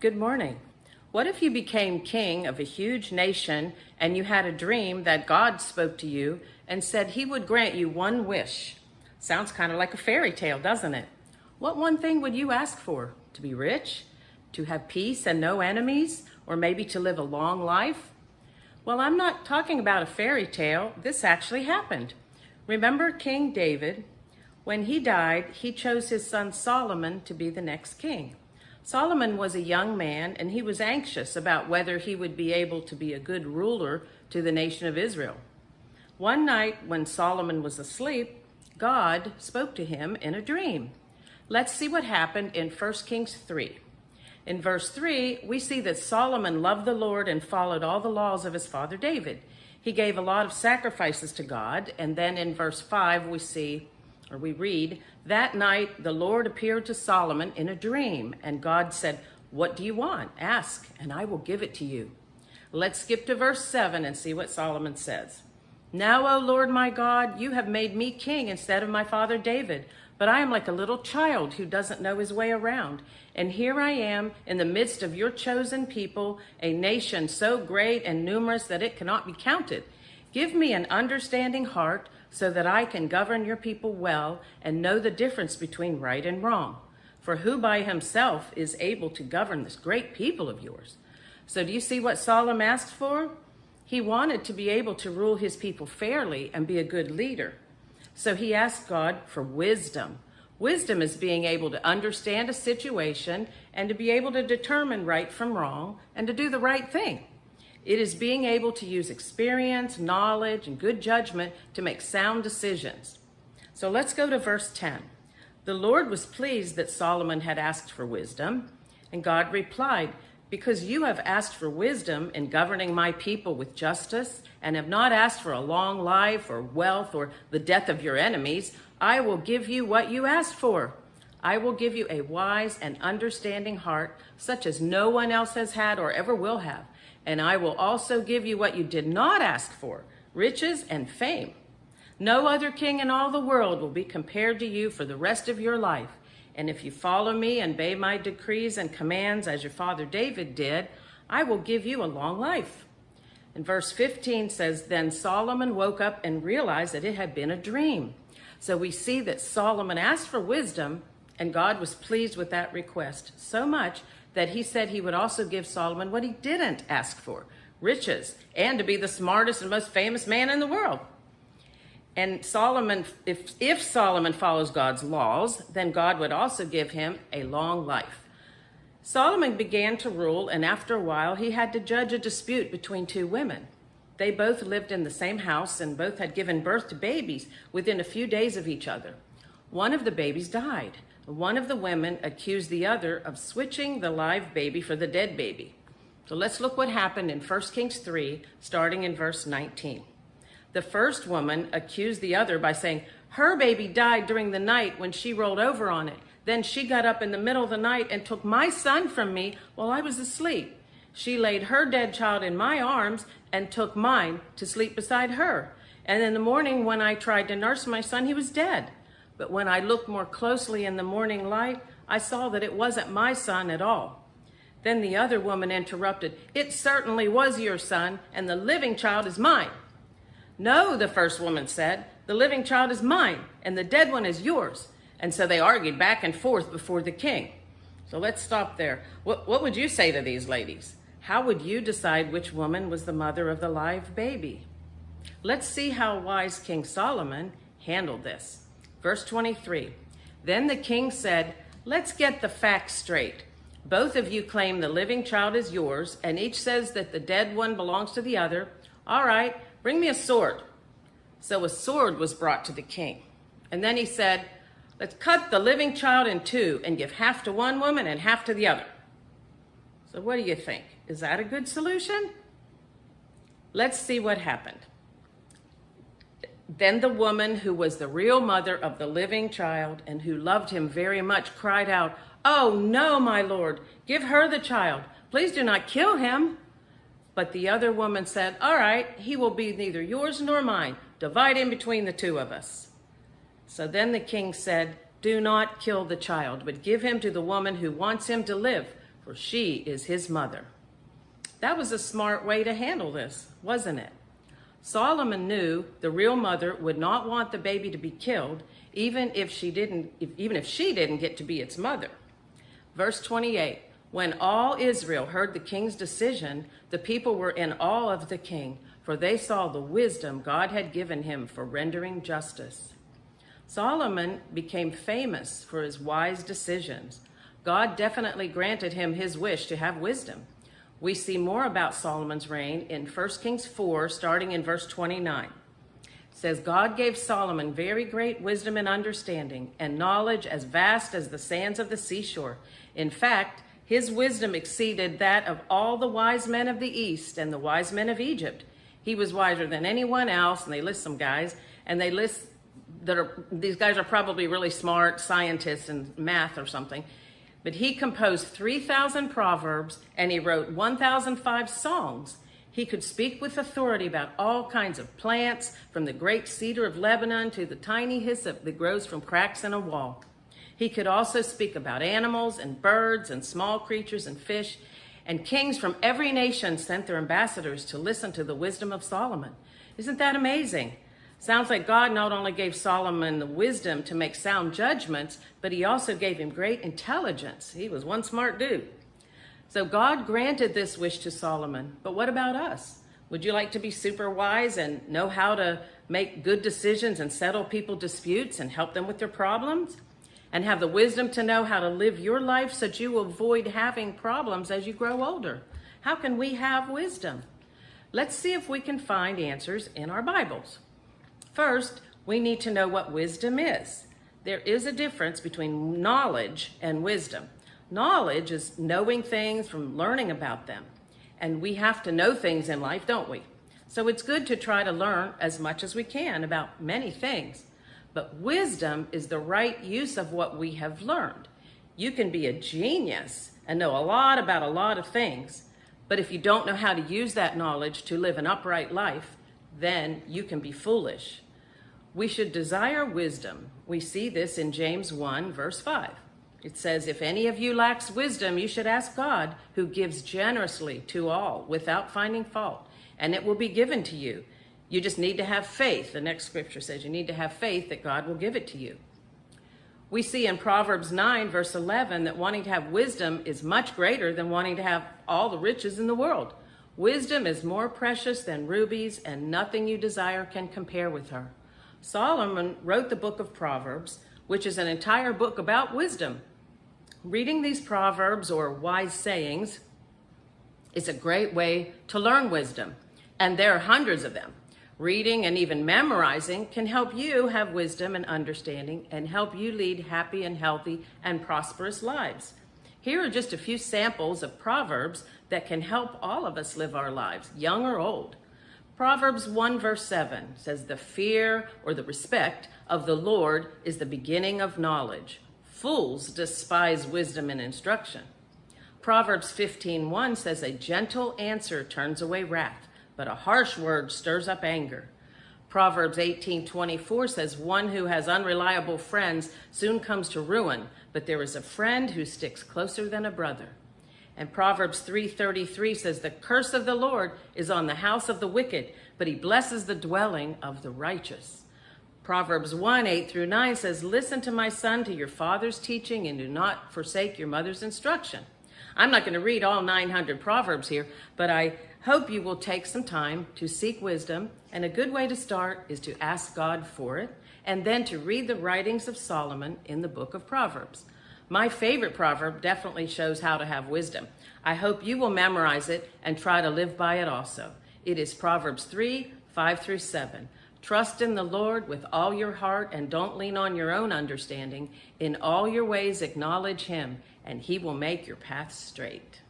Good morning. What if you became king of a huge nation and you had a dream that God spoke to you and said he would grant you one wish? Sounds kind of like a fairy tale, doesn't it? What one thing would you ask for? To be rich? To have peace and no enemies? Or maybe to live a long life? Well, I'm not talking about a fairy tale. This actually happened. Remember King David? When he died, he chose his son Solomon to be the next king. Solomon was a young man, and he was anxious about whether he would be able to be a good ruler to the nation of Israel. One night, when Solomon was asleep, God spoke to him in a dream. Let's see what happened in 1 Kings 3. In verse 3, we see that Solomon loved the Lord and followed all the laws of his father David. He gave a lot of sacrifices to God, and then in verse 5, we read, that night the Lord appeared to Solomon in a dream, and God said, "What do you want? Ask, and I will give it to you." Let's skip to verse 7 and see what Solomon says. "Now, O Lord my God, you have made me king instead of my father David, but I am like a little child who doesn't know his way around. And here I am in the midst of your chosen people, a nation so great and numerous that it cannot be counted. Give me an understanding heart so that I can govern your people well and know the difference between right and wrong. For who by himself is able to govern this great people of yours?" So do you see what Solomon asked for? He wanted to be able to rule his people fairly and be a good leader. So he asked God for wisdom. Wisdom is being able to understand a situation and to be able to determine right from wrong and to do the right thing. It is being able to use experience, knowledge, and good judgment to make sound decisions. So let's go to verse 10. The Lord was pleased that Solomon had asked for wisdom, and God replied, "Because you have asked for wisdom in governing my people with justice and have not asked for a long life or wealth or the death of your enemies, I will give you what you asked for. I will give you a wise and understanding heart, such as no one else has had or ever will have. And I will also give you what you did not ask for, riches and fame. No other king in all the world will be compared to you for the rest of your life. And if you follow me and obey my decrees and commands as your father David did, I will give you a long life." And verse 15 says, "Then Solomon woke up and realized that it had been a dream." So we see that Solomon asked for wisdom, and God was pleased with that request so much that he said he would also give Solomon what he didn't ask for, riches, and to be the smartest and most famous man in the world. And Solomon, if Solomon follows God's laws, then God would also give him a long life. Solomon began to rule, and after a while, he had to judge a dispute between two women. They both lived in the same house and both had given birth to babies within a few days of each other. One of the babies died. One of the women accused the other of switching the live baby for the dead baby. So let's look what happened in 1 Kings 3, starting in verse 19. The first woman accused the other by saying, "Her baby died during the night when she rolled over on it. Then she got up in the middle of the night and took my son from me while I was asleep. She laid her dead child in my arms and took mine to sleep beside her. And in the morning when I tried to nurse my son, he was dead. But when I looked more closely in the morning light, I saw that it wasn't my son at all." Then the other woman interrupted, "It certainly was your son, and the living child is mine." "No," the first woman said, "the living child is mine, and the dead one is yours." And so they argued back and forth before the king. So let's stop there. What would you say to these ladies? How would you decide which woman was the mother of the live baby? Let's see how wise King Solomon handled this. Verse 23, "Then the king said, 'Let's get the facts straight. Both of you claim the living child is yours, and each says that the dead one belongs to the other. All right, bring me a sword.' So a sword was brought to the king. And then he said, 'Let's cut the living child in two and give half to one woman and half to the other.' So what do you think? Is that a good solution? Let's see what happened. Then the woman who was the real mother of the living child and who loved him very much cried out, 'Oh no, my lord, give her the child. Please do not kill him.' But the other woman said, 'All right, he will be neither yours nor mine. Divide him between the two of us.' So then the king said, 'Do not kill the child, but give him to the woman who wants him to live, for she is his mother. That was a smart way to handle this, wasn't it? Solomon knew the real mother would not want the baby to be killed, even if she didn't get to be its mother. Verse 28, when all Israel heard the king's decision, the people were in awe of the king, for they saw the wisdom God had given him for rendering justice. Solomon became famous for his wise decisions. God definitely granted him his wish to have wisdom. We see more about Solomon's reign in 1 Kings 4, starting in verse 29. It says, God gave Solomon very great wisdom and understanding, and knowledge as vast as the sands of the seashore. In fact, his wisdom exceeded that of all the wise men of the East and the wise men of Egypt. He was wiser than anyone else, and they list some guys, and they list these guys are probably really smart scientists in math or something. But he composed 3,000 proverbs, and he wrote 1,005 songs. He could speak with authority about all kinds of plants, from the great cedar of Lebanon to the tiny hyssop that grows from cracks in a wall. He could also speak about animals and birds and small creatures and fish, and kings from every nation sent their ambassadors to listen to the wisdom of Solomon. Isn't that amazing? Sounds like God not only gave Solomon the wisdom to make sound judgments, but he also gave him great intelligence. He was one smart dude. So God granted this wish to Solomon, but what about us? Would you like to be super wise and know how to make good decisions and settle people's disputes and help them with their problems? And have the wisdom to know how to live your life so that you will avoid having problems as you grow older? How can we have wisdom? Let's see if we can find answers in our Bibles. First, we need to know what wisdom is. There is a difference between knowledge and wisdom. Knowledge is knowing things from learning about them. And we have to know things in life, don't we? So it's good to try to learn as much as we can about many things. But wisdom is the right use of what we have learned. You can be a genius and know a lot about a lot of things, but if you don't know how to use that knowledge to live an upright life, then you can be foolish. We should desire wisdom. We see this in James 1, verse 5. It says, if any of you lacks wisdom, you should ask God, who gives generously to all without finding fault, and it will be given to you. You just need to have faith. The next scripture says you need to have faith that God will give it to you. We see in Proverbs 9, verse 11, that wanting to have wisdom is much greater than wanting to have all the riches in the world. Wisdom is more precious than rubies, and nothing you desire can compare with her. Solomon wrote the book of Proverbs, which is an entire book about wisdom. Reading these proverbs, or wise sayings, is a great way to learn wisdom, and there are hundreds of them. Reading and even memorizing can help you have wisdom and understanding and help you lead happy and healthy and prosperous lives. Here are just a few samples of proverbs that can help all of us live our lives, young or old. Proverbs 1 verse 7 says, the fear or the respect of the Lord is the beginning of knowledge. Fools despise wisdom and instruction. Proverbs 15:1 says, a gentle answer turns away wrath, but a harsh word stirs up anger. Proverbs 18:24 says, one who has unreliable friends soon comes to ruin, but there is a friend who sticks closer than a brother. And Proverbs 3:33 says, the curse of the Lord is on the house of the wicked, but he blesses the dwelling of the righteous. Proverbs 1:8-9 says, listen to my son, to your father's teaching, and do not forsake your mother's instruction. I'm not going to read all 900 Proverbs here, but I hope you will take some time to seek wisdom, and a good way to start is to ask God for it, and then to read the writings of Solomon in the book of Proverbs. My favorite proverb definitely shows how to have wisdom. I hope you will memorize it and try to live by it also. It is Proverbs 3:5-7. Trust in the Lord with all your heart and don't lean on your own understanding. In all your ways acknowledge him, and he will make your path straight.